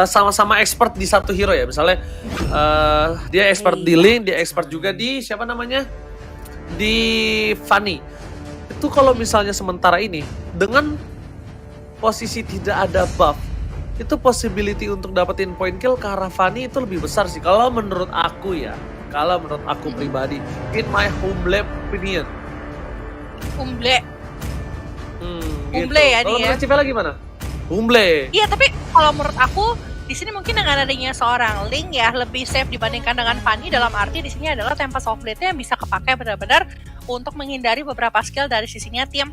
sama-sama expert di satu hero ya. Misalnya dia expert di Link, dia expert juga di siapa namanya? Di Fanny. Itu kalau misalnya sementara ini dengan posisi tidak ada buff, itu possibility untuk dapetin point kill ke arah Fanny itu lebih besar sih kalau menurut aku ya. Kalau menurut aku pribadi, in my humble opinion. Humble Gitu. ya Kalau dia. menurut Civela gimana? Humble. Iya, tapi kalau menurut aku di sini mungkin dengan adanya seorang Link ya lebih safe dibandingkan dengan Fanny, dalam arti di sini adalah Tempest of Blade-nya yang bisa kepakai benar-benar untuk menghindari beberapa skill dari sisinya tim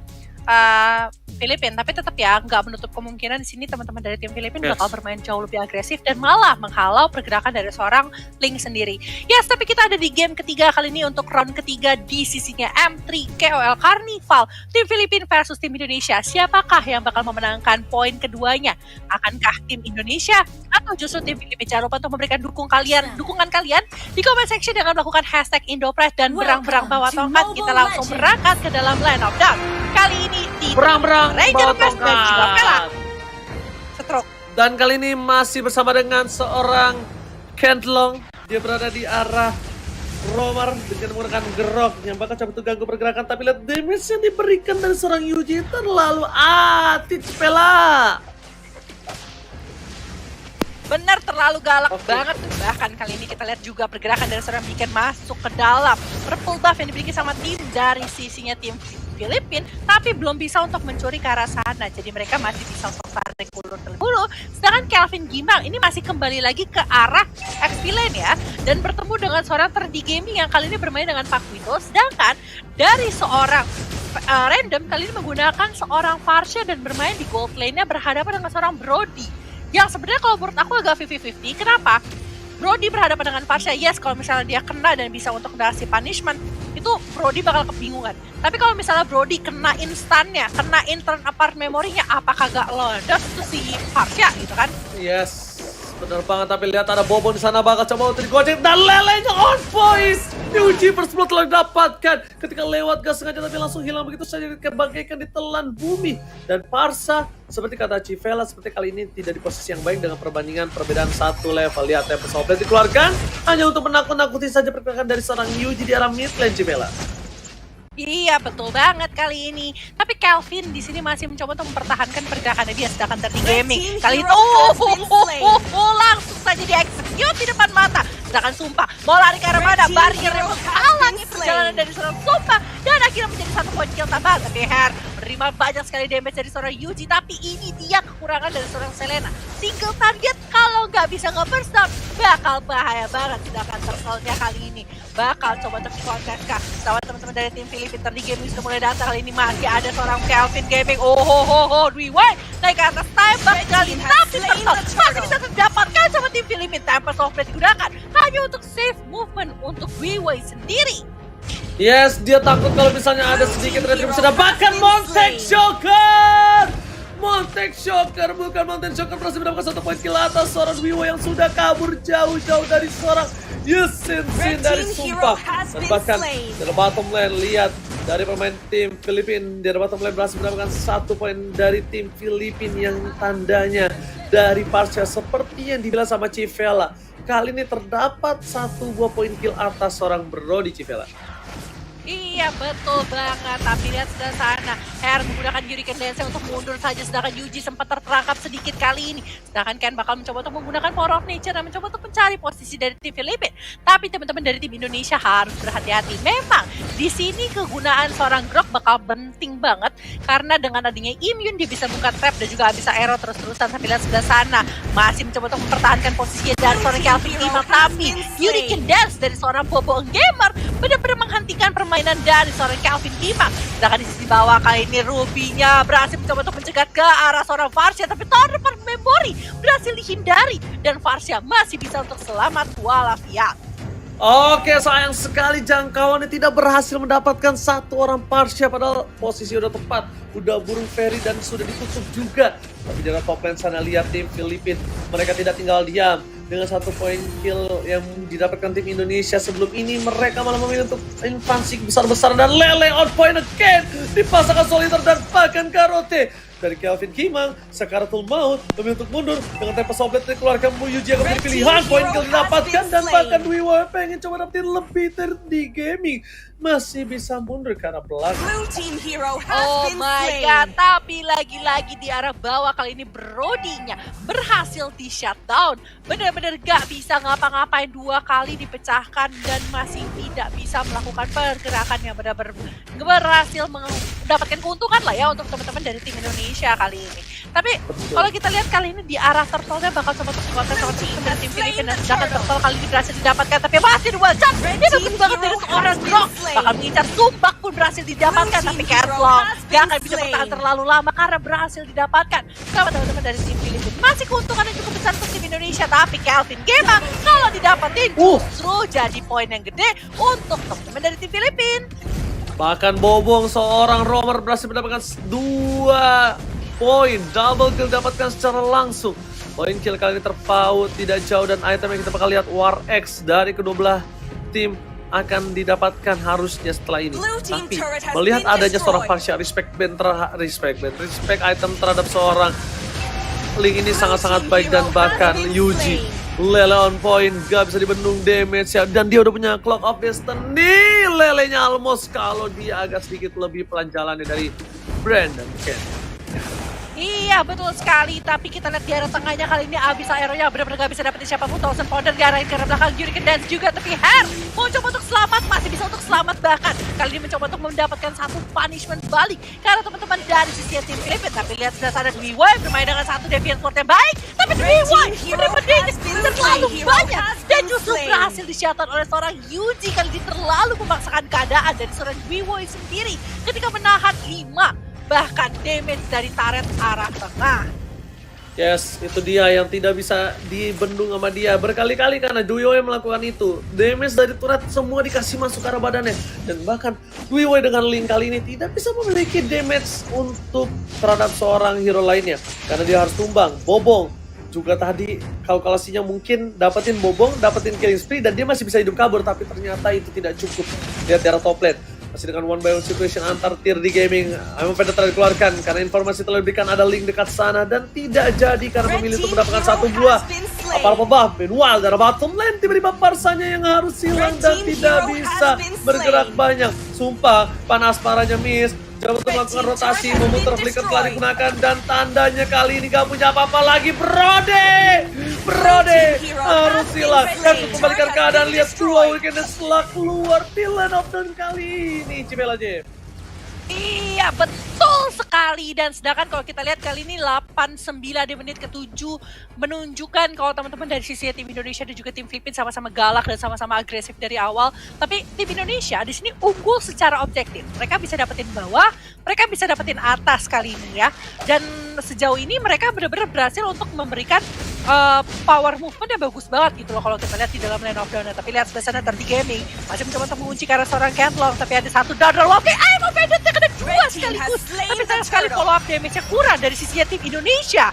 Filipina. Tapi tetap ya nggak menutup kemungkinan di sini teman-teman dari tim Filipina bakal bermain jauh lebih agresif dan malah menghalau pergerakan dari seorang Link sendiri. Yes, tapi kita ada di game ketiga kali ini untuk round ketiga di sisinya M3 KOL Carnival. Tim Filipina versus tim Indonesia. Siapakah yang bakal memenangkan poin keduanya? Akankah tim Indonesia atau justru tim Filipina? Jangan lupa untuk memberikan dukungan kalian di comment section dengan melakukan hashtag Indopress dan berang-berang bawa tongkat. Kita langsung berangkat ke dalam line of down. Kali ini di Berang-berang bawa tongkat. Stroke. Dan kali ini masih bersama dengan seorang Kentlong. Dia berada di arah Romar dengan menggunakan gerok yang bakal coba ganggu pergerakan. Tapi lihat damage yang diberikan dari seorang Yuji terlalu Civela. Benar, terlalu galak banget. Bahkan kali ini kita lihat juga pergerakan dari seorang Beacon masuk ke dalam purple buff yang dimiliki sama tim dari sisinya tim Filipina, tapi belum bisa untuk mencuri ke arah sana. Jadi mereka masih bisa untuk tarik ulur terlebih dahulu. Sedangkan Kelvin Gimang ini masih kembali lagi ke arah XP lane ya, dan bertemu dengan seorang 3D Gaming yang kali ini bermain dengan Pak Vito. Sedangkan dari seorang random kali ini menggunakan seorang Farsha dan bermain di gold lane-nya berhadapan dengan seorang Brody. Yang sebenarnya kalau menurut aku agak 50-50. Kenapa? Brody berhadapan dengan Farsha, yes, kalau misalnya dia kena dan bisa untuk ngasih punishment, itu Brody bakal kebingungan. Tapi kalau misalnya Brody kena instannya, kena turn apart memorinya, apakah gak lolos itu si Farsha gitu kan? Yes, benar banget. Tapi lihat ada Bobo di sana bakal coba untuk digocek dan lelenya on point. Yuji first blood telah didapatkan ketika lewat gak sengaja tapi langsung hilang begitu saja bagaikan ditelan bumi. Dan Parsa seperti kata Civela, seperti kali ini tidak di posisi yang baik dengan perbandingan perbedaan satu level. Lihat Tempest of Blade dikeluarkan hanya untuk menakut-nakuti saja pergerakan dari seorang Yuji di arah mid lane Civela. Iya, betul banget kali ini. Tapi Kelvin di sini masih mencoba untuk mempertahankan pergerakannya dia, sedangkan dari gaming kali ini langsung saja di-execute di depan mata. Sedangkan Sumpah mau lari ke arah mana? Barrier yang menghalangi perjalanan dari seorang Sumpah dan akhirnya menjadi satu poin kill tambahan. Tapi Her menerima banyak sekali damage dari seorang Yuji, tapi ini dia kekurangan dari seorang Selena. Single target kalau nggak bisa nge-burst down bakal bahaya banget. Sedangkan turtle-nya kali ini bakal coba untuk dikonteskan sama teman-teman dari tim Filipina. Di gaming sudah mulai datang, kali ini masih ada seorang Kelvin Gaming. Dwi-Wei naik ke atas tembak kali, tapi turtle masih bisa terdapatkan sama tim Filipina. Tempest of Blade digunakan hanya untuk save movement untuk Dwi-Wei sendiri. Yes, dia takut kalau misalnya ada sedikit retribusi. Bahkan Montek Shocker! Montek Shocker, bukan Mountain Shocker, berhasil mendapatkan satu poin kill atas seorang Dwi-Wei yang sudah kabur jauh-jauh dari seorang Yusin dari Sumpah. Dan bahkan dari bottom lane, lihat dari pemain tim Filipina dari bottom lane berhasil mendapatkan satu poin dari tim Filipina yang tandanya dari Farsha seperti yang dibilang sama Civela. Kali ini terdapat satu buah poin kill atas seorang Brody Civela. Iya, betul banget. Tapi lihat sebelah sana, Her menggunakan Hurricane Dance untuk mundur saja, sedangkan Yuji sempat terperangkap sedikit kali ini. Sedangkan Ken bakal mencoba untuk menggunakan Power of Nature dan mencoba untuk mencari posisi dari tim Filipina. Tapi teman-teman dari tim Indonesia harus berhati-hati. Memang di sini kegunaan seorang Grok bakal penting banget karena dengan adanya immune dia bisa buka trap dan juga bisa arrow terus-terusan. Tapi lihat sebelah sana masih mencoba untuk mempertahankan posisinya dari seorang Kelvin Gimang, tapi Hurricane Dance dari seorang Bobo Gamer benar-benar menghentikan permainan dari seorang Kelvin Gimang. Sedangkan di sisi bawah kali ini Ruby-nya berhasil mencoba untuk mencegat ke arah seorang Farsha, tapi Torrent Memory berhasil dihindari dan Farsha masih bisa untuk selamat walafiat. Oke, sayang sekali jangkauannya tidak berhasil mendapatkan satu orang Farsha, padahal posisi udah tepat, udah burung ferry dan sudah ditutup juga. Tapi jangan top lane sana, lihat tim Filipina, mereka tidak tinggal diam. Dengan satu poin kill yang didapatkan tim Indonesia sebelum ini, mereka malah memilih untuk invasi besar-besaran dan Lele on point again dipasangkan Soliter dan bahkan Karote. dari Kelvin Kimang. Sakaratul Maut lebih untuk mundur dengan Tempest of Blade dikeluarkan. Yuji akan menjadi pilihan, poin kill didapatkan dan bahkan Wiwa pengen coba dapetin lebih di gaming. Masih bisa mundur karena belakang. Oh my god, tapi lagi-lagi di arah bawah kali ini Brody-nya berhasil di shutdown. Bener-bener gak bisa ngapa-ngapain, 2 kali dipecahkan dan masih tidak bisa melakukan pergerakan yang benar-benar berhasil mendapatkan keuntungan lah ya untuk teman-teman dari tim Indonesia kali ini. Tapi kalau kita lihat kali ini di arah turtle-nya bakal coba untuk konten sama teman tim Filipina, dan sedangkan turtle kali ini berhasil didapatkan, tapi masih 2 jam. Dia dapat banget dari seorang Rock, bakal mengincar Sumbak pun berhasil didapatkan, tapi Catlong gak akan bisa bertahan terlalu lama karena berhasil didapatkan. Sama teman-teman dari tim Filipina, masih keuntungan yang cukup besar untuk tim Indonesia, tapi Kelvin Kimang kalau didapetin justru jadi poin yang gede untuk teman-teman dari tim Filipina. Bahkan Bobong seorang roamer berhasil mendapatkan 2 poin, double kill dapatkan secara langsung. Poin kill kali ini terpaut tidak jauh, dan item yang kita bakal lihat War X dari kedua belah tim akan didapatkan harusnya setelah ini. Tapi melihat adanya seorang partial respect item terhadap seorang Link ini sangat-sangat baik, dan bahkan Yuji Lele on point, gak bisa dibendung damage ya, dan dia udah punya Clock of Destiny. Lelenya almost kalau dia agak sedikit lebih pelan jalannya dari Brandon Ken. Iya betul sekali, tapi kita lihat di arah tengahnya kali ini Abyss Aero-nya benar-benar gak bisa dapetin siapapun. Thousand Pounder diarahin ke arah belakang, Hurricane Dance juga, tapi Hair mau coba untuk selamat, masih bisa untuk selamat, bahkan kali ini mencoba untuk mendapatkan satu punishment balik karena teman-teman dari sisi tim Filipina. Tapi lihat sudah ada Wiwi bermain dengan satu Deviant Sword yang baik, tapi Wiwi benar-benar terlalu banyak dan justru berhasil di-shutdown oleh seorang Yuji. Kali ini terlalu memaksakan keadaan dari seorang Wiwi sendiri ketika menahan 5 bahkan damage dari turret arah tengah. Yes, itu dia yang tidak bisa dibendung sama dia berkali-kali karena Duyoe melakukan itu. Damage dari turret semua dikasih masuk ke arah badannya, dan bahkan Duyoe dengan Link kali ini tidak bisa memiliki damage untuk terhadap seorang hero lainnya karena dia harus tumbang. Bobong juga tadi kalkulasinya mungkin dapetin Bobong, dapetin killing spree, dan dia masih bisa hidup kabur, tapi ternyata itu tidak cukup. Lihat di arah top lane, masih dengan one by one situation antar tier di gaming. Emang Predator dikeluarkan karena informasi telah diberikan ada Link dekat sana, dan tidak jadi karena memilih untuk mendapatkan satu buah apa buff. Meanwhile dari bottom lane tiba-tiba Parsanya yang harus hilang dan tidak bisa bergerak banyak. Sumpah panas parahnya miss. Coba untuk melakukan rotasi, memutar flicker telah digunakan, dan tandanya kali ini gak punya apa-apa lagi. Brode harus hilang dan kembalikan keadaan. Lihat dua weekend setelah keluar di lane of down kali ini. Cibela J. Iya betul sekali, dan sedangkan kalau kita lihat kali ini 8-9 di menit ke-7 menunjukkan kalau teman-teman dari sisi tim Indonesia dan juga tim Filipina sama-sama galak dan sama-sama agresif dari awal. Tapi tim Indonesia di sini unggul secara objektif. Mereka bisa dapetin bawah, mereka bisa dapetin atas kali ini ya. Dan sejauh ini mereka benar-benar berhasil untuk memberikan power movement yang bagus banget gitu loh kalau kita lihat di dalam lane of down. Tapi lihat sebelah sana Dirty Gaming masih mencoba untuk mengunci karena seorang Catlong, tapi ada satu down roll. Oke, mau Banditnya kena 2 sekaligus. Tapi sayang sekali follow up damage-nya kurang dari sisi tim Indonesia.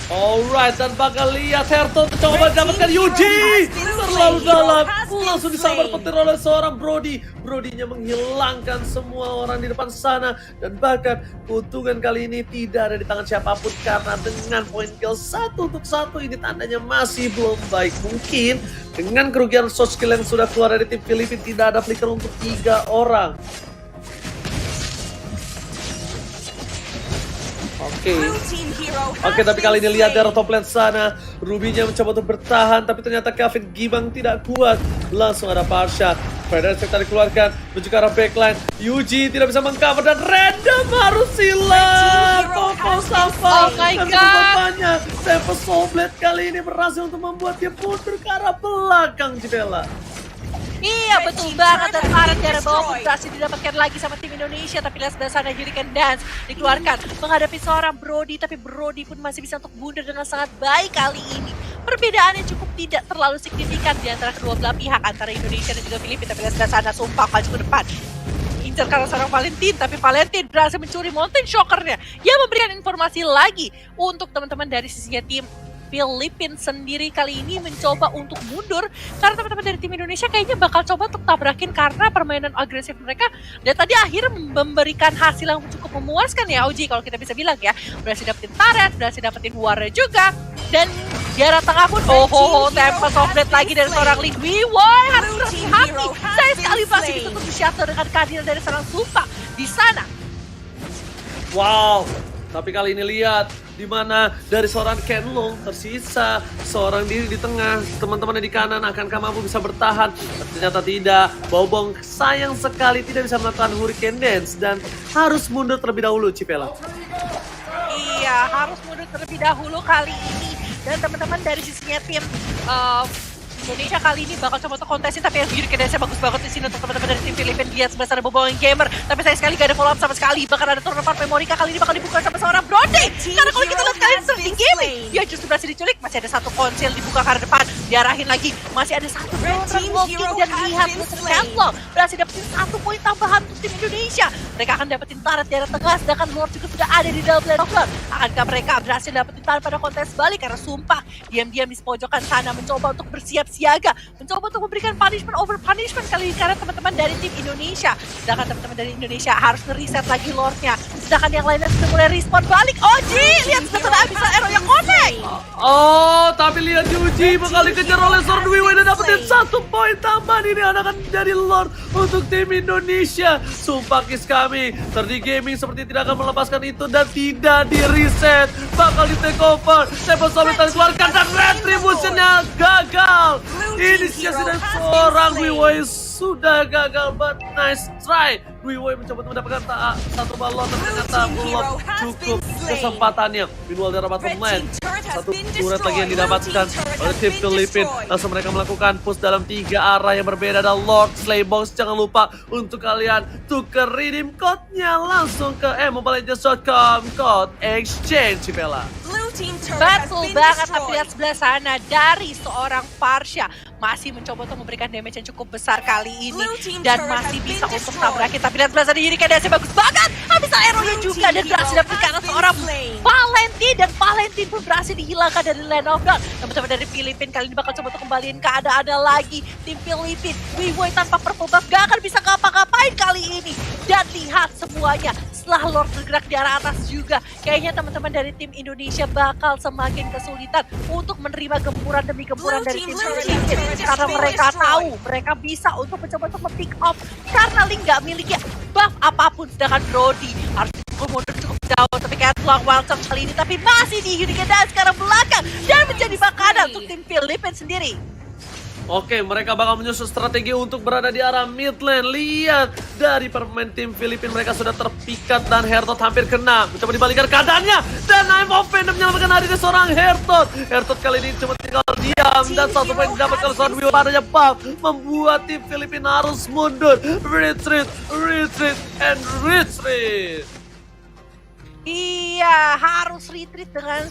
Alright, dan bakal lihat Herto coba mendapatkan Yuji terlalu dalam, langsung disambar petir oleh seorang Brody. Brody-nya menghilangkan semua orang di depan sana, dan bahkan keuntungan kali ini tidak ada di tangan siapapun karena dengan poin kill 1-1 ini tandanya masih belum baik. Mungkin dengan kerugian shot skill yang sudah keluar dari tim Filipina tidak ada flicker untuk 3 orang. Oke, tapi kali ini lihat dari top lane sana, Ruby-nya mencoba untuk bertahan, tapi ternyata Kelvin Kimang tidak kuat. Langsung ada Parsha, Predator tadi dikeluarkan menuju ke arah backline. Yuji tidak bisa mengcover dan random harus hilang. Popo Safa, oh my god, Tempest of Blade kali ini berhasil untuk membuat dia mundur ke arah belakang. Cibela. Iya betul banget, dan Maret dari bawah pun berhasil didapatkan lagi sama tim Indonesia. Tapi lihat sebelah sana Hurricane Dance dikeluarkan menghadapi seorang Brody, tapi Brody pun masih bisa untuk mundur dengan sangat baik kali ini. Perbedaannya cukup tidak terlalu signifikan di antara kedua belah pihak, antara Indonesia dan juga Filipina. Tapi lihat sebelah sana Sumpah maju ke depan, incer karena seorang Valentin, tapi Valentin berhasil mencuri Mountain Shocker-nya yang memberikan informasi lagi untuk teman-teman dari sisinya tim Filipina sendiri kali ini mencoba untuk mundur karena teman-teman dari tim Indonesia kayaknya bakal coba untuk tabrakin karena permainan agresif mereka dan tadi akhirnya memberikan hasil yang cukup memuaskan ya Oji kalau kita bisa bilang ya. Berhasil dapetin turret, berhasil dapetin warna juga dan di arah tengah pun Tempest of Blade lagi dari seorang Lee Woi harus berhati-hati. Saya sekali masih ditutup di shutter dengan kehadiran dari seorang Supa di sana. Wow, tapi kali ini lihat di mana dari seorang Kenlong tersisa seorang diri di tengah, teman-temannya di kanan. Akankah mampu bisa bertahan? Ternyata tidak. Bobong sayang sekali tidak bisa melakukan Hurricane Dance dan harus mundur terlebih dahulu Cipela. Iya, harus mundur terlebih dahulu kali ini. Dan teman-teman dari sisinya tim Indonesia kali ini bakal coba untuk kontesin, tapi yang Hurricane Dance bangus banget di sini untuk teman-teman dari tim Filipina. Lihat sebelah sana Bobong Gamer, tapi sayang sekali gak ada follow up sama sekali. Bahkan ada turnover Memorika kali ini bakal dibuka sama seorang Brody. Karena kalau kita lihat kalian sering gaming, dia justru berhasil diculik. Masih ada satu konsil dibuka ke arah depan, diarahin lagi. Masih ada satu walking dan lihat untuk Kenlong berhasil dapetin 1 poin tambahan untuk tim Indonesia. Mereka akan dapetin turret di arah tengah, sedangkan Lord juga sudah ada di dalam Blade of Blood. Akankah mereka berhasil dapetin turret pada kontes balik? Karena sumpah diam-diam di pojokan sana mencoba untuk bersiap siaga, mencoba untuk memberikan punishment over punishment kali ini karena teman-teman dari tim Indonesia. Sedangkan teman-teman dari Indonesia harus nge-reset lagi Lordnya. Sedangkan yang lainnya sudah mulai respawn balik. Oji, lihat setelah bisa arrow yang connect. Oh, tapi lihat Yuji bakal dikejar oleh Sword Wiwi dan dapetin 1 poin tambahan. Ini akan jadi Lord untuk tim Indonesia. Sumpah kiss kami, 3D Gaming seperti tidak akan melepaskan itu dan tidak di-reset. Bakal di-take over. Tempest of Blade dikeluarkan dan Retribution-nya gagal. Inisiasi dari seorang Wiwi sudah gagal, but nice try. Wiwi mencoba untuk mendapatkan satu balon, tapi ternyata belum cukup kesempatannya. Meanwhile dari bottom lane, satu turret lagi yang didapatkan oleh tim Filipina. Langsung mereka melakukan push dalam 3 arah yang berbeda. Ada Lord Slaybox, jangan lupa untuk kalian tuker redeem code-nya langsung ke mobilelegends.com code exchange Cipela. Betul banget, tapi lihat sebelah sana dari seorang Farsha masih mencoba untuk memberikan damage yang cukup besar kali ini dan masih bisa untuk tabrakin. Tapi lihat sebelah sana Hurricane Dance bagus banget, habis arrow-nya juga dan berhasil dapetkan seorang Valentine dan Valentine pun berhasil dihilangkan dari Land of Dawn. Teman-teman dari Filipina kali ini bakal coba untuk kembaliin keadaannya lagi. Tim Filipina, Wiwi tanpa purple buff gak akan bisa ngapa-ngapain kali ini. Dan lihat semuanya, setelah Lord bergerak di arah atas juga, kayaknya teman-teman dari tim Indonesia bakal semakin kesulitan untuk menerima gempuran demi gempuran dari tim Filipina. Karena mereka tahu, mereka bisa untuk mencoba untuk pick off karena Link gak miliki buff apapun. Sedangkan Brody harus mundur cukup jauh, tapi kayak tulang Wildstorm kali ini, tapi masih di Hurricane Dance sekarang belakang dan menjadi makanan untuk tim Filipina sendiri. Oke, mereka bakal menyusun strategi untuk berada di arah mid lane. Lihat dari pemain tim Filipina, mereka sudah terpikat dan Hertot hampir kena. Mencoba dibalikan keadaannya dan I'm of Venom menyelamatkan hadirnya seorang Hertot. Hertot kali ini cuma tinggal diam dan 1 poin didapat kalau seorang Wiwi padanya buff membuat tim Filipina harus mundur. Retreat, retreat, and retreat. Iya, harus retreat dengan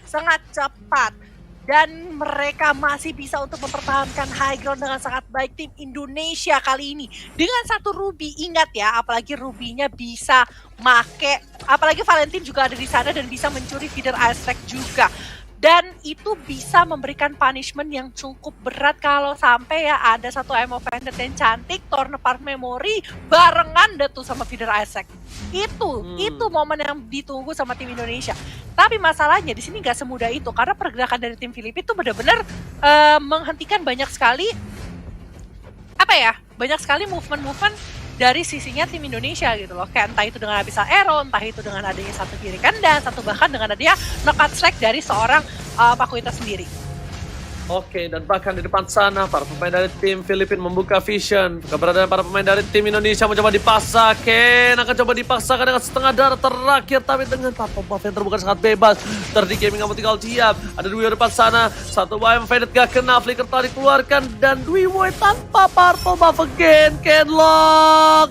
sangat cepat. Dan mereka masih bisa untuk mempertahankan high ground dengan sangat baik tim Indonesia kali ini. Dengan 1 Ruby, ingat ya, apalagi Ruby-nya bisa make, apalagi Valentine juga ada di sana dan bisa mencuri feeder Aztec juga. Dan itu bisa memberikan punishment yang cukup berat kalau sampai ya ada satu Emo Vended yang cantik, Torn Apart Memory, barengan deh tuh sama feeder Aztec. Itu momen yang ditunggu sama tim Indonesia. Tapi masalahnya di sini nggak semudah itu karena pergerakan dari tim Filipina itu benar-benar menghentikan banyak sekali banyak sekali movement dari sisinya tim Indonesia gitu loh. Kayak entah itu dengan Abyssal Arrow, entah itu dengan adanya satu Hurricane Dance, satu bahkan dengan adanya knockout strike dari seorang Pakuita sendiri. Oke, dan bahkan di depan sana para pemain dari tim Filipina membuka vision. Keberadaan para pemain dari tim Indonesia mencoba dipaksakan, akan coba dipaksakan dengan setengah darah terakhir, tapi dengan purple buff yang terbuka sangat bebas. 3D Gaming kamu tinggal diam. Ada Dwi di depan sana, satu Wild Faded gak kena, flicker tadi dikeluarkan dan Dwi Boy tanpa purple buff again. Kenlong.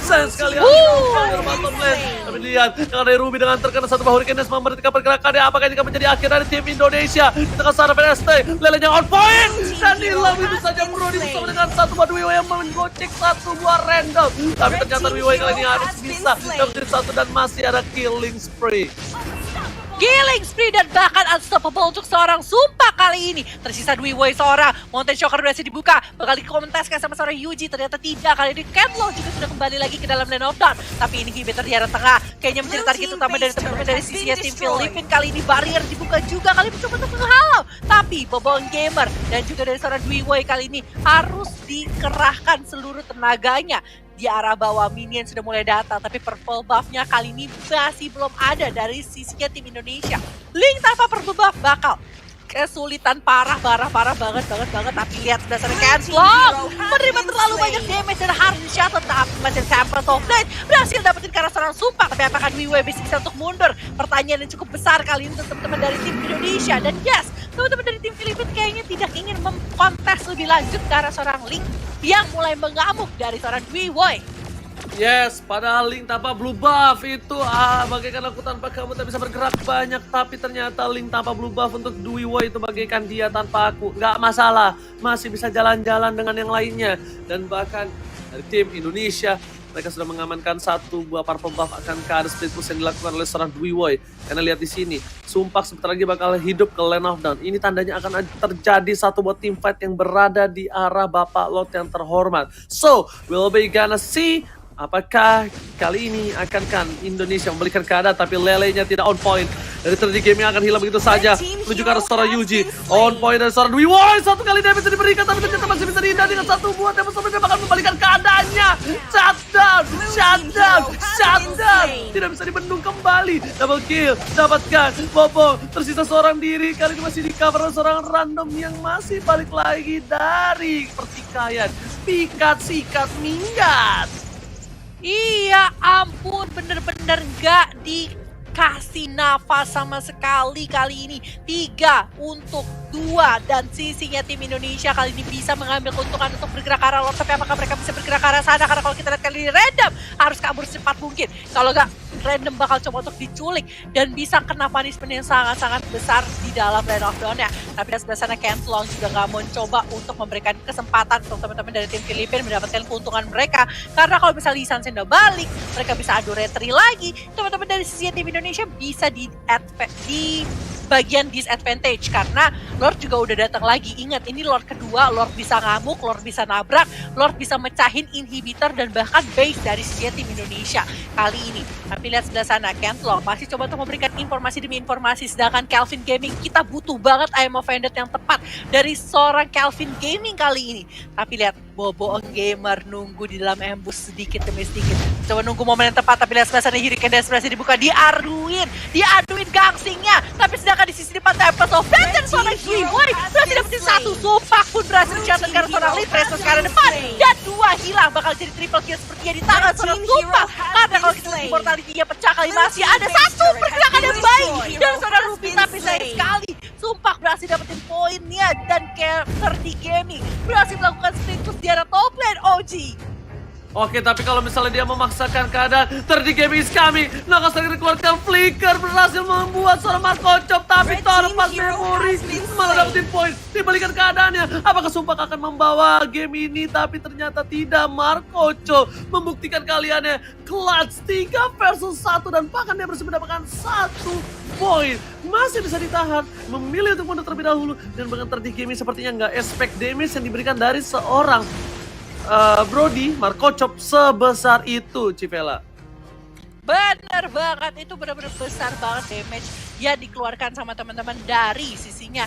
Sayang sekali dari bottom lane. Tapi lihat, yang ada Ruby dengan terkena satu bahu Hurricane Dance memberitakan pergerakannya. Apakah ini akan menjadi akhir dari tim Indonesia? Di tengah sana PST, lelenya on point dan hilang itu saja Brody bersama dengan satu buah Wiwi yang menggocek satu buah random. Tapi ternyata Wiwi kali ini harus bisa dapetin satu dan masih ada killing spree. Killing spree dan bahkan unstoppable untuk seorang Sumpah kali ini. Tersisa Dwiwoi seorang. Mountain Shocker berhasil dibuka. Bakal dikomenteskan sama seorang Yuji. Ternyata tidak. Kali ini Kenlo juga sudah kembali lagi ke dalam lane of dawn. Tapi inhibitor di arah tengah. Kayaknya menjadi target utama dari teman-teman dari sisinya tim Filipin. Kali ini barrier dibuka juga. Kali ini mencoba untuk menghalau. Tapi Bobong Gamer dan juga dari seorang Dwiwoi kali ini harus dikerahkan seluruh tenaganya. Di arah bawah minion sudah mulai datang, tapi purple buff-nya kali ini masih belum ada dari sisinya tim Indonesia. Link tanpa purple buff bakal kesulitan parah banget. Tapi lihat sebelah sana Kenslong menerima terlalu banyak damage dan harus di-shuttle. Tapi masih Temple of Night berhasil dapetin karena seorang Sumpah. Tapi apakah Dwiwoi bisa untuk mundur? Pertanyaan yang cukup besar kali ini untuk teman-teman dari tim Indonesia. Dan yes, teman-teman dari tim Filipina kayaknya tidak ingin mengkontes lebih lanjut ke arah seorang Link yang mulai mengamuk dari seorang Dwiwoi. Yes, padahal Link tanpa blue buff itu bagaikan aku tanpa kamu tak bisa bergerak banyak. Tapi ternyata Link tanpa blue buff untuk Dwiwoi itu bagaikan dia tanpa aku. Nggak masalah, masih bisa jalan-jalan dengan yang lainnya. Dan bahkan dari tim Indonesia, mereka sudah mengamankan satu buah purple buff akan ke arah split push yang dilakukan oleh seorang Dwiwoi. Karena lihat di sini, Sumpah sebentar lagi bakal hidup ke lane of dawn. Ini tandanya akan terjadi satu buah team fight yang berada di arah Bapak Lot yang terhormat. So, we'll be gonna see apakah kali ini akankah Indonesia memberikan keadaan, tapi lelenya tidak on point. Dari 3D Gaming akan hilang begitu saja menuju ke arah seorang Yuji. On point dari seorang Dwiwoi. Satu kali damage diberikan, tapi ternyata masih bisa dihindar dengan satu buah damage. Sampai dia bakal membalikan keadaannya. Shutdown. Tidak bisa dibendung kembali. Double kill, dapatkan Bobo. Tersisa seorang diri, kali ini masih di cover oleh seorang random yang masih balik lagi dari pertikaian. Pikat, sikat, minggat. Iya ampun, bener-bener gak dikasih nafas sama sekali kali ini. 3 untuk 2 dan sisinya tim Indonesia kali ini bisa mengambil keuntungan untuk bergerak ke arah Lord. Tapi apakah mereka bisa bergerak ke arah sana? Karena kalau kita lihat kali ini random harus kabur secepat mungkin. Kalau gak random bakal coba untuk diculik dan bisa kena punishment yang sangat-sangat besar di dalam lane of dawn-nya. Tapi dari sebelah sana Kenslong juga nggak mau coba untuk memberikan kesempatan untuk teman-teman dari tim Filipina mendapatkan keuntungan mereka. Karena kalau misalnya Lee Sansen udah balik, mereka bisa adu retry lagi. Teman-teman dari sisi tim Indonesia bisa di bagian disadvantage karena Lord juga udah datang lagi. Ingat, ini Lord kedua, Lord bisa ngamuk, Lord bisa nabrak, Lord bisa mecahin inhibitor dan bahkan base dari sisi tim Indonesia kali ini. Tapi lihat sebelah sana, Kentlong masih coba untuk memberikan informasi demi informasi, sedangkan Kelvin Gaming, kita butuh banget I am offended yang tepat dari seorang Kelvin Gaming kali ini. Tapi lihat, Bobo Gamer nunggu di dalam ambush sedikit demi sedikit. Coba nunggu momen yang tepat, tapi lihat sebelah sana Hurricane dan sebelah sini dibuka, diaduin gangsingnya. Tapi sedangkan di sisi depan Tempest of Fate dan seorang Dwiwoi berhasil dapetin satu. Sumpah pun berhasil mencatat karena seorang Litres sekarang depan. Dan 2 hilang, bakal jadi triple kill sepertinya di tangan seorang Sumpah. Karena kalau kita lihat immortality-nya pecah kali masih ada satu pergerakan yang baik dan seorang Ruby. Tapi sayang sekali Sumpah berhasil dapetin poinnya dan 3D Gaming berhasil melakukan split push di arah top lane. OG. Oke, tapi kalau misalnya dia memaksakan keadaan, 3D Gaming is coming. Nagas lagi dikeluarkan flicker, berhasil membuat seorang Marco Chop, tapi pas memori malah dapetin poin. Dibalikan keadaannya, apakah Sumpah akan membawa game ini? Tapi ternyata tidak. Marco Chop membuktikan kaliannya clutch 3 versus 1 dan bahkan dia berhasil mendapatkan 1 poin. Masih bisa ditahan, memilih untuk mundur terlebih dahulu, dan bahkan 3D Gaming sepertinya nggak expect damage yang diberikan dari seorang Brody, Marco Chop sebesar itu, Civela. Bener banget, itu benar-benar besar banget damage yang dikeluarkan sama teman-teman dari sisinya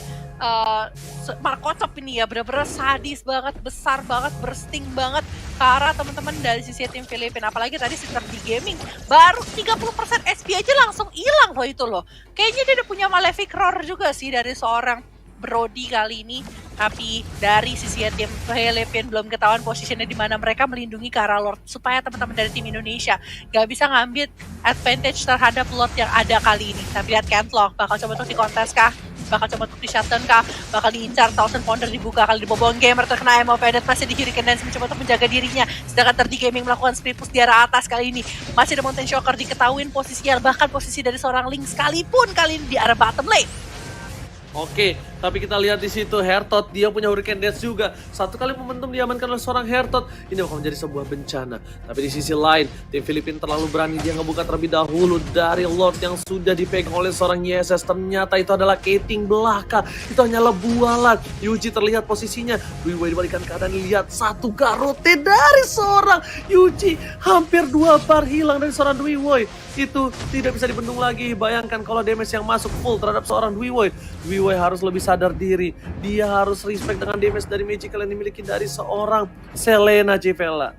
Marco Chop ini ya, benar-benar sadis banget, besar banget, bursting banget ke arah teman-teman dari sisi tim Filipina. Apalagi tadi si 3D Gaming baru 30% SP aja langsung hilang loh itu loh. Kayaknya dia udah punya Malefic Roar juga sih dari seorang Brody kali ini. Tapi dari sisi tim Filipina belum ketahuan posisinya di mana mereka melindungi ke arah Lord supaya teman-teman dari tim Indonesia gak bisa ngambil advantage terhadap Lord yang ada kali ini. Tapi lihat Kentlong bakal coba untuk dikontes kah? Bakal coba untuk di-shutdown kah? Bakal diincar, Thousand Pounder dibuka kali di Bobong Gamer terkena Emo Fedet, masih di Hurricane Dance mencoba untuk menjaga dirinya. Sedangkan 3D Gaming melakukan split push di arah atas kali ini. Masih ada Mountain Shocker diketahuin posisinya, bahkan posisi dari seorang Link sekalipun kali ini di arah bottom lane. Oke, Tapi kita lihat di situ Hertot dia punya Hurricane Dash juga. Satu kali momentum diamankan oleh seorang Hertot. Ini akan menjadi sebuah bencana. Tapi di sisi lain, tim Filipina terlalu berani. Dia ngebuka terlebih dahulu dari Lord yang sudah dipegang oleh seorang YSS. Ternyata itu adalah Keting belaka. Itu hanyalah bualan. Yuji terlihat posisinya. Wiwei dibalikan keadaan. Lihat satu garote dari seorang Yuji. Hampir 2 bar hilang dari seorang Wiwei. Itu tidak bisa dibendung lagi. Bayangkan kalau damage yang masuk full terhadap seorang Wiwei. Wiwei harus lebih sadar diri. Dia harus respect dengan damage dari magical yang dimiliki dari seorang Selena Civella.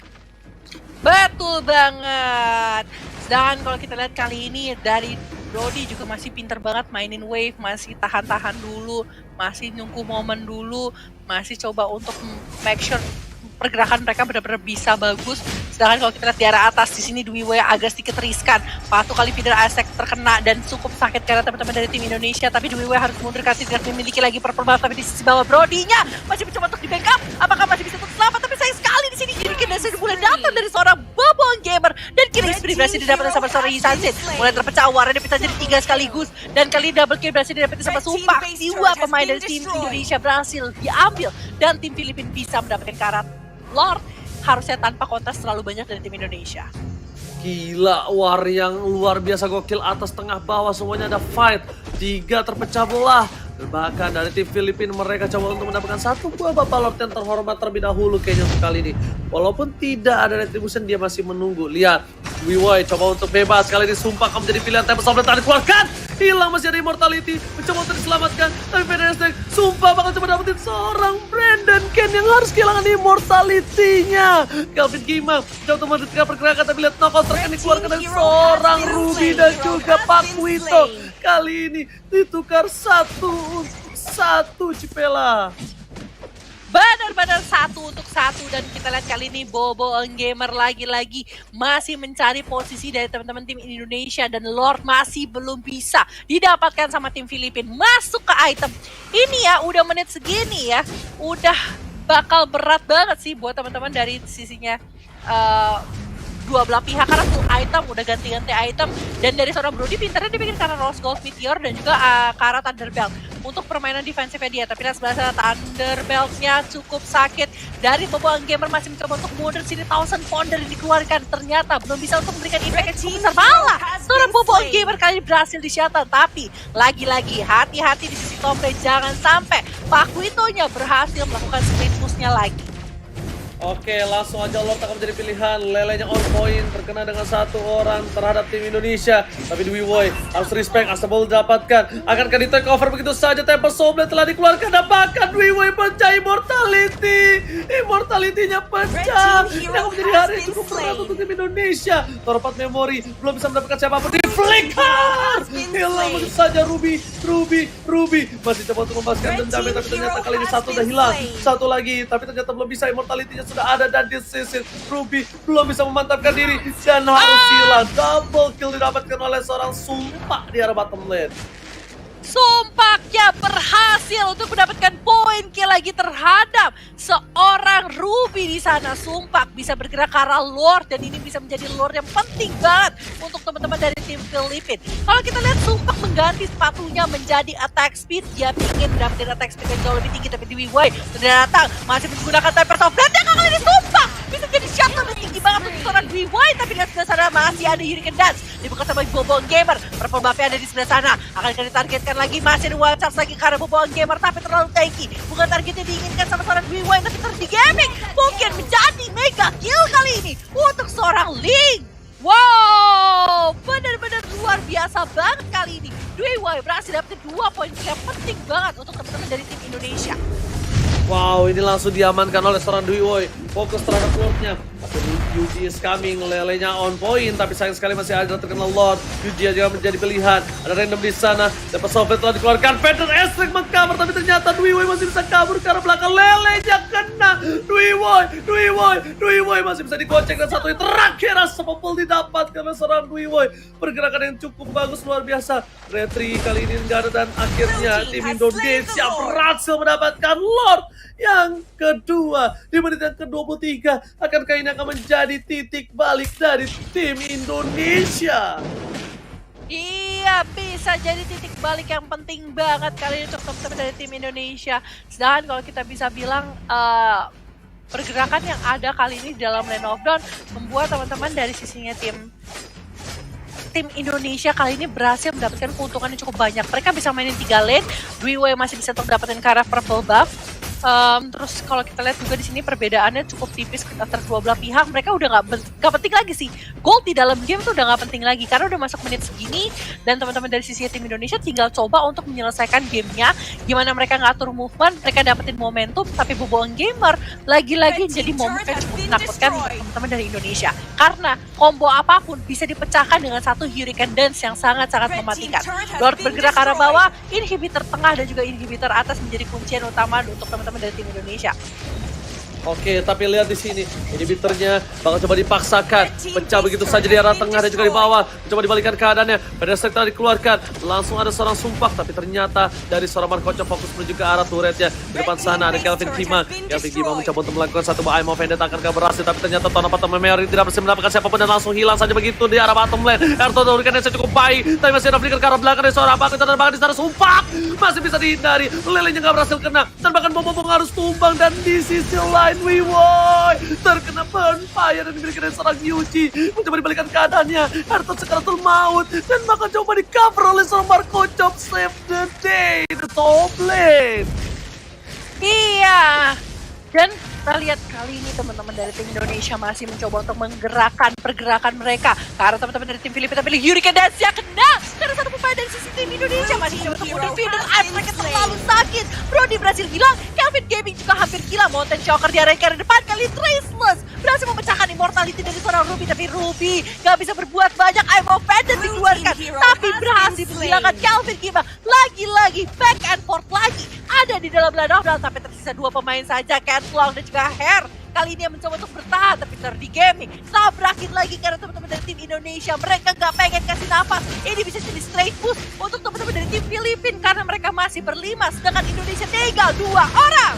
Betul banget. Sedangkan kalau kita lihat kali ini dari Brody juga masih pinter banget mainin wave, masih tahan-tahan dulu, masih nunggu momen dulu, masih coba untuk make sure pergerakan mereka benar-benar bisa bagus. Sedangkan kalau kita lihat di arah atas di sini Dwi Wei agak sedikit riskan. Satu kali feeder Aztec terkena dan cukup sakit karena teman-teman dari tim Indonesia. Tapi Dwi Wei harus mundur karena tidak memiliki lagi purple buff. Tapi di sisi bawah Brody-nya masih mencoba untuk di backup. Apakah masih bisa untuk selamat? Tapi sayang sekali di sini jadi kendasi mulai datang dari seorang Bobong Gamer dan kini Spirit berhasil didapatkan sama seorang Yisansin. Mulai terpecah warnanya bisa jadi 3 sekaligus dan kali double kill berhasil didapatkan sama Sumpah. 2 pemain dari tim Indonesia berhasil diambil dan tim Filipina bisa mendapatkan karat Lord harusnya tanpa kontras terlalu banyak dari tim Indonesia. Gila, war yang luar biasa gokil atas tengah bawah semuanya ada fight. 3 terpecah belah. Dan bahkan dari tim Filipina mereka coba untuk mendapatkan satu buah bapak Lord yang terhormat terlebih dahulu kayaknya untuk kali ini. Walaupun tidak ada retribution dia masih menunggu. Lihat, Wiwei coba untuk bebas. Kali ini Sumpah akan menjadi pilihan Tempest of Blade tadi dikeluarkan. Hilang masih ada Immortality. Mencoba untuk diselamatkan. Tapi Federer Sumpah bakal coba dapetin seorang Brandon Ken yang harus kehilangan Immortality-nya. Kelvin Gima coba untuk menghentikan pergerakan. Tapi lihat knockout terkena dikeluarkan dari seorang Ruby dan juga Pak Wito. Kali ini ditukar 1-1 Civella. Benar-benar 1 untuk 1 dan kita lihat kali ini Bobo Gamer lagi-lagi masih mencari posisi dari teman-teman tim Indonesia dan Lord masih belum bisa didapatkan sama tim Filipina masuk ke item. Ini ya udah menit segini ya, udah bakal berat banget sih buat teman-teman dari sisinya dua belah pihak karena full item udah ganti-ganti item dan dari seorang Brody pintarnya dibikin karena Rose Gold Meteor dan juga Kara Thunderbelt untuk permainan defensifnya dia. Tapi sebelah sana Thunderbelt-nya cukup sakit dari Bobo Gamer masih mencoba untuk mundur sini. Thousand Ponder dikeluarkan ternyata belum bisa untuk memberikan impact yang cukup besar. Malah seorang Bobo Gamer kali ini berhasil di-shuttle tapi lagi-lagi hati-hati di sisi top lane jangan sampai Pak Wito-nya berhasil melakukan split push-nya lagi. Oke, langsung aja Lord akan menjadi pilihan. Lelenya on point, terkena dengan 1 orang terhadap tim Indonesia. Tapi Dwi Wei harus respect, Asable didapatkan. Akankah di take over begitu saja? Tempest of Blade telah dikeluarkan dan bahkan Dwi Wei pecah Immortality. Immortality-nya pecah. Yang menjadi hari yang cukup berat untuk tim Indonesia. Torpat Memory belum bisa mendapatkan siapapun di flicker. Hilang begitu saja Ruby. Masih coba untuk membahaskan dendamnya tapi ternyata kali ini 1 udah hilang. 1 lagi, tapi ternyata belum bisa. Immortality-nya sudah ada dan di sisi Ruby belum bisa memantapkan diri dan harus hilang. Double kill didapatkan oleh seorang Sumpah di arah bottom lane. Sumpahnya berhasil untuk mendapatkan poin kill lagi terhadap seorang Ruby di sana. Sumpah bisa bergerak ke arah Lord dan ini bisa menjadi Lord yang penting banget untuk teman-teman dari tim Filipina. Kalau kita lihat Sumpah mengganti sepatunya menjadi attack speed, dia ingin mendapatkan attack speed yang jauh lebih tinggi tapi Dwi Wei sudah datang masih menggunakan Tempest of Blade dan kali ini Sumpah bisa jadi shuttle dan tinggi banget untuk seorang Dwi Wei tapi di sebelah sana masih ada Hurricane Dance dibuka sama Bobo Gamer. Purple buff-nya ada di sebelah sana akan ditargetkan lagi masih ada one charge lagi karena Bobo Gamer tapi terlalu tanky. Bukan targetnya diinginkan sama seorang Dwi Wei tapi terus di gaming. Mungkin menjadi mega kill kali ini untuk seorang Ling. Wow, benar-benar luar biasa banget kali ini. Dwi Wei berhasil dapetin 2 poin yang penting banget untuk teman-teman dari tim Indonesia. Wow, ini langsung diamankan oleh seorang Dwi Wei. Fokus terhadap Lordnya. Tapi Yuji is coming, lelenya on point. Tapi sayang sekali masih ada terkena Lord. Yuji juga menjadi pilihan. Ada random di sana. Dapat Soviet telah dikeluarkan. Feder Estrik mengcover. Tapi ternyata Dwi Wei masih bisa kabur ke arah belakang. Lelenya kena. Dwi Wei masih bisa digocek. Dan satu yang terakhir Asapopol didapatkan oleh seorang Dwi Wei. Pergerakan yang cukup bagus, luar biasa. Retri kali ini enggak ada. Dan akhirnya tim Indonesia berhasil mendapatkan Lord yang kedua di menit yang ke-23. Akankah ini akan menjadi titik balik dari tim Indonesia? Iya, Iya, bisa jadi titik balik yang penting banget kali ini untuk teman-teman dari tim Indonesia. Sedangkan kalau kita bisa bilang pergerakan yang ada kali ini dalam lane of down membuat teman-teman dari sisinya tim Indonesia kali ini berhasil mendapatkan keuntungan yang cukup banyak. Mereka bisa mainin 3 lane, Dwiwo masih bisa untuk dapetin ke arah purple buff. Terus kalau kita lihat juga di sini perbedaannya cukup tipis antara dua belah pihak. Mereka udah nggak penting lagi sih. Gold di dalam game tuh udah nggak penting lagi karena udah masuk menit segini dan teman-teman dari sisi tim Indonesia tinggal coba untuk menyelesaikan gamenya. Gimana mereka ngatur movement, mereka dapetin momentum, tapi boboan gamer lagi-lagi jadi momen yang cukup menakutkan untuk teman-teman dari Indonesia. Karena combo apapun bisa dipecahkan dengan satu Hurricane Dance yang sangat-sangat mematikan. Lord bergerak ke arah bawah, inhibitor tengah dan juga inhibitor atas menjadi kuncian utama untuk teman-teman dari tim Indonesia. Oke, tapi lihat di sini inhibitornya bakal coba dipaksakan pecah begitu saja di arah tengah dan juga di bawah. Coba dibalikan keadaannya. Pedestrian telah dikeluarkan. Langsung ada seorang sumpak, tapi ternyata dari seorang Markocho fokus menuju ke arah turretnya. Di depan sana ada Kelvin Kima. Kelvin Kima mencoba untuk melakukan satu buah Vendetta akan berhasil, tapi ternyata Tona Patom Memory tidak bisa mendapatkan siapapun dan langsung hilang saja begitu di arah bottom lane. Erto memberikan yang cukup baik, tapi masih ada flicker ke arah belakang dari seorang Abang dan bahkan di sana sumpak masih bisa dihindari. Lelenya nggak berhasil kena dan bahkan bom-bom harus tumbang dan di sisi lain Wiwoy terkena bonfire dan dimiliki dari seorang Yuji. Mencoba dibalikan keadaannya. Ertot sekaratul maut dan bahkan coba di cover oleh seorang Markocho. Save the day, the top lane. Iya. Dan kita lihat kali ini teman-teman dari tim Indonesia masih mencoba untuk menggerakkan pergerakan mereka. Karena teman-teman dari tim Filipina pilih Hurricane Dance yang kena. Karena satu pemain dari sisi tim Indonesia masih mencoba untuk mundur feeder. Mereka terlalu sakit. Brody berhasil hilang. Kelvin Gaming juga hampir gila. Mountain Shocker di area carry depan kali Traceless berhasil memecahkan immortality dari seorang Ruby. Tapi Ruby gak bisa berbuat banyak. Imo Vendetta dikeluarkan. Tapi berhasil menghilangkan Kelvin Kima. Lagi-lagi back and forth lagi. Ada di dalam line of down sampai tersisa 2 pemain saja. Catlong dan juga Hair. Kali ini yang mencoba untuk bertahan, tapi di gaming tabrakin lagi karena teman-teman dari tim Indonesia mereka nggak pengen kasih nafas. Ini bisa jadi straight push untuk teman-teman dari tim Filipina karena mereka masih berlima, sedangkan Indonesia tinggal 2 orang.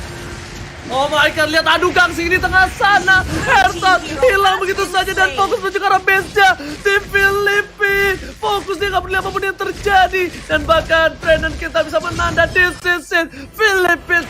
Oh my god, lihat adu gangsi di tengah sana. Ertot hilang begitu saja dan fokus menuju ke arah base-nya. Tim Filipina fokus dia nggak peduli apapun yang terjadi. Dan bahkan Brandon kita bisa menanda this is it. Filipina